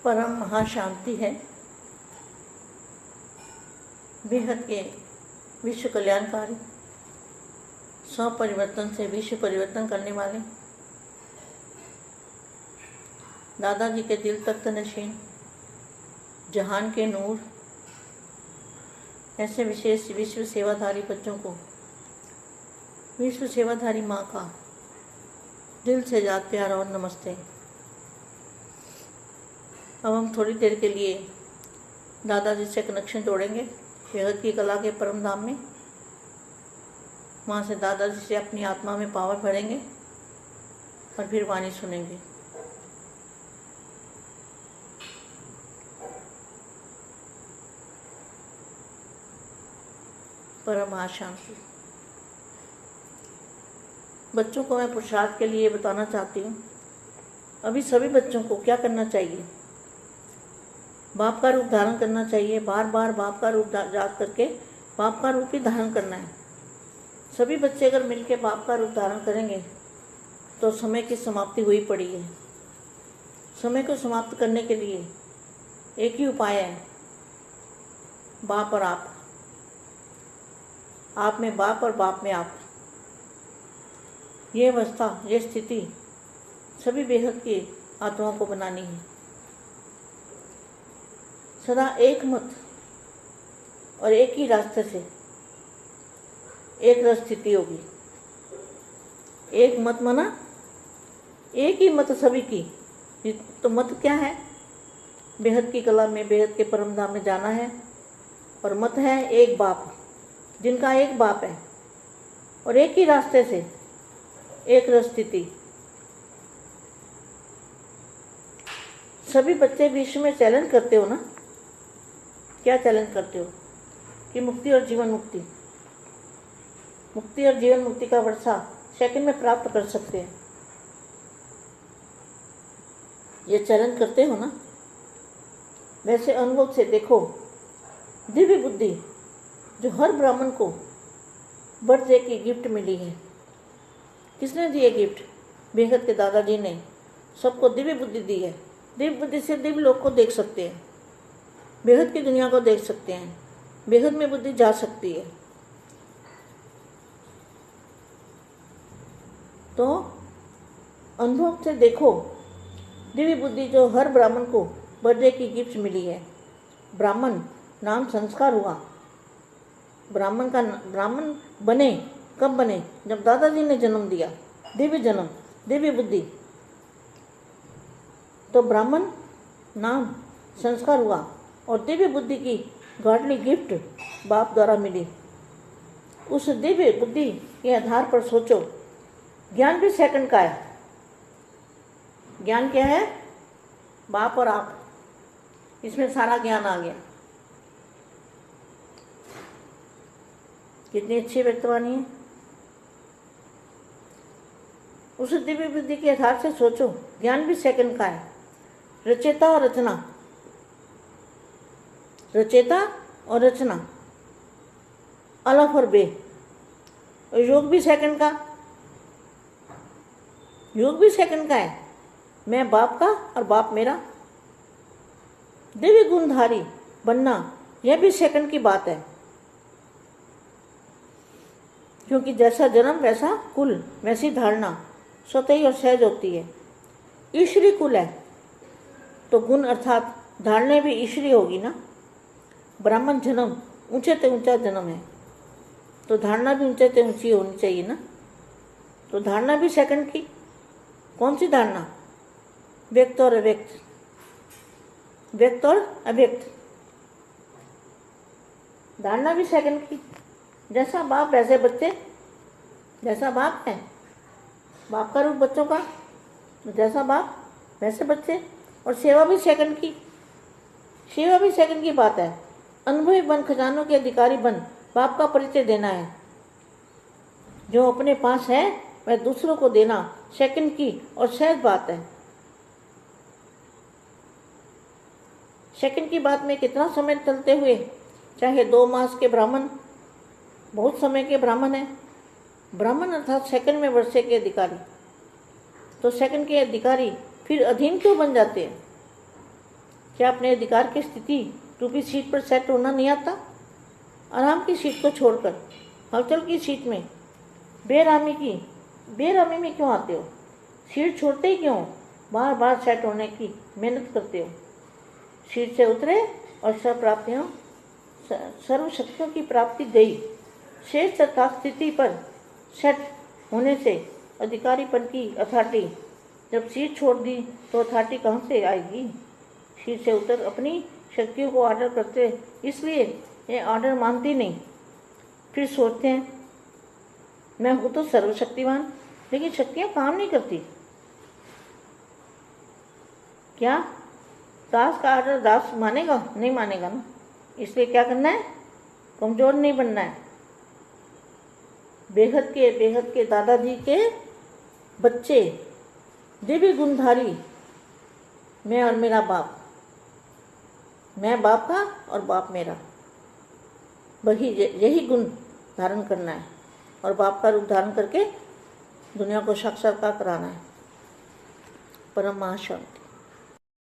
परम महाशांति है। बेहद के विश्व कल्याणकारी, स्व परिवर्तन से विश्व परिवर्तन करने वाले दादाजी के दिल तख्त नशीन, जहान के नूर, ऐसे विशेष विश्व सेवाधारी बच्चों को विश्व सेवाधारी माँ का दिल से याद प्यार और नमस्ते। अब हम थोड़ी देर के लिए दादाजी से कनेक्शन जोड़ेंगे बेहद की कला के परम धाम में। वहाँ से दादाजी से अपनी आत्मा में पावर भरेंगे और फिर वाणी सुनेंगे। परम शांति। बच्चों को मैं पुरुषार्थ के लिए बताना चाहती हूँ, अभी सभी बच्चों को क्या करना चाहिए, बाप का रूप धारण करना चाहिए। बार बार बाप का रूप याद करके बाप का रूप ही धारण करना है। सभी बच्चे अगर मिलके बाप का रूप धारण करेंगे तो समय की समाप्ति हुई पड़ी है। समय को समाप्त करने के लिए एक ही उपाय है, बाप और आप में बाप और बाप में आप। ये अवस्था, ये स्थिति सभी बेहद की आत्माओं को बनानी है। सदा एक मत और एक ही रास्ते से एक रस स्थिति होगी। एक मत माना एक ही मत सभी की। तो मत क्या है? बेहद की कला में बेहद के परम धाम में जाना है। और मत है एक बाप, जिनका एक बाप है और एक ही रास्ते से एक रस स्थिति। सभी बच्चे विश्व में चैलेंज करते हो ना? क्या चैलेंज करते हो कि मुक्ति और जीवन मुक्ति, मुक्ति और जीवन मुक्ति का वर्षा सेकंड में प्राप्त कर सकते हैं। ये चैलेंज करते हो ना? वैसे अनुभव से देखो, दिव्य बुद्धि जो हर ब्राह्मण को बर्थडे की गिफ्ट मिली है, किसने दी है गिफ्ट? बेहद के दादाजी ने सबको दिव्य बुद्धि दी है। दिव्य बुद्धि से दिव्य लोक को देख सकते हैं, बेहद की दुनिया को देख सकते हैं, बेहद में बुद्धि जा सकती है। तो अनुभव से देखो, दिव्य बुद्धि जो हर ब्राह्मण को बर्थडे की गिफ्ट मिली है। ब्राह्मण नाम संस्कार हुआ। ब्राह्मण बने कब बने? जब दादाजी ने जन्म दिया। दिव्य जन्म, दिव्य बुद्धि। तो ब्राह्मण नाम संस्कार हुआ और दिव्य बुद्धि की गॉडली गिफ्ट बाप द्वारा मिली। उस दिव्य बुद्धि के आधार पर सोचो, ज्ञान भी सेकंड का है। ज्ञान क्या है? बाप और आप, इसमें सारा ज्ञान आ गया। कितनी अच्छी व्यक्तवाणी है। उस दिव्य बुद्धि के आधार से सोचो, ज्ञान भी सेकंड का है। रचेता और रचना, रचेता और रचना, अलफ और बे। और योग भी सेकंड का, योग भी सेकंड का है। मैं बाप का और बाप मेरा। दिव्य गुणधारी बनना, यह भी सेकंड की बात है। क्योंकि जैसा जन्म वैसा कुल, वैसी धारणा स्वतः ही और सहज होती है। ईश्वरी कुल है तो गुण अर्थात धारणा भी ईश्वरी होगी ना। ब्राह्मण जन्म ऊंचे से ऊंचा जन्म है, तो धारणा भी ऊंचे से ऊंची होनी चाहिए ना। तो धारणा भी सेकंड की। कौन सी धारणा? व्यक्त और अव्यक्त, व्यक्त और अव्यक्त। धारणा भी सेकंड की। जैसा बाप वैसे बच्चे, जैसा बाप है बाप का रूप बच्चों का, जैसा बाप वैसे बच्चे। और सेवा भी सेकंड की, सेवा भी सेकंड की बात है। अनुभवी बन, खजानों के अधिकारी बन, बाप का परिचय देना है। जो अपने पास है वह दूसरों को देना सेकंड की और सहज बात है। सेकंड की बात में कितना समय चलते हुए, चाहे 2 मास के ब्राह्मण, बहुत समय के ब्राह्मण है। ब्राह्मण अर्थात सेकंड में वर्षे के अधिकारी। तो सेकंड के अधिकारी फिर अधीन क्यों बन जाते हैं? क्या अपने अधिकार की स्थिति रूपी सीट पर सेट होना नहीं आता? आराम की सीट को छोड़कर हलचल की सीट में बेरामी में क्यों आते हो? सीट छोड़ते ही क्यों बार बार सेट होने की मेहनत करते हो? सीट से उतरे और सर्वप्राप्तियों सर्वशक्तियों की प्राप्ति गई। शेष तथा स्थिति पर सेट होने से अधिकारीपन की अथॉरिटी, जब सीट छोड़ दी तो अथॉरिटी कहाँ से आएगी? सीट से उतर अपनी शक्तियों को ऑर्डर करते, इसलिए ये ऑर्डर मानती नहीं। फिर सोचते हैं मैं हूँ तो सर्वशक्तिवान, लेकिन शक्तियाँ काम नहीं करती। क्या दास का ऑर्डर दास मानेगा? नहीं मानेगा ना। इसलिए क्या करना है? कमज़ोर नहीं बनना है। बेहद के दादाजी के बच्चे, दिव्य गुणधारी, मैं और मेरा बाप, मैं बाप का और बाप मेरा, वही यही गुण धारण करना है और बाप का रूप धारण करके दुनिया को साक्षात्कार कराना है। परम महाशांति।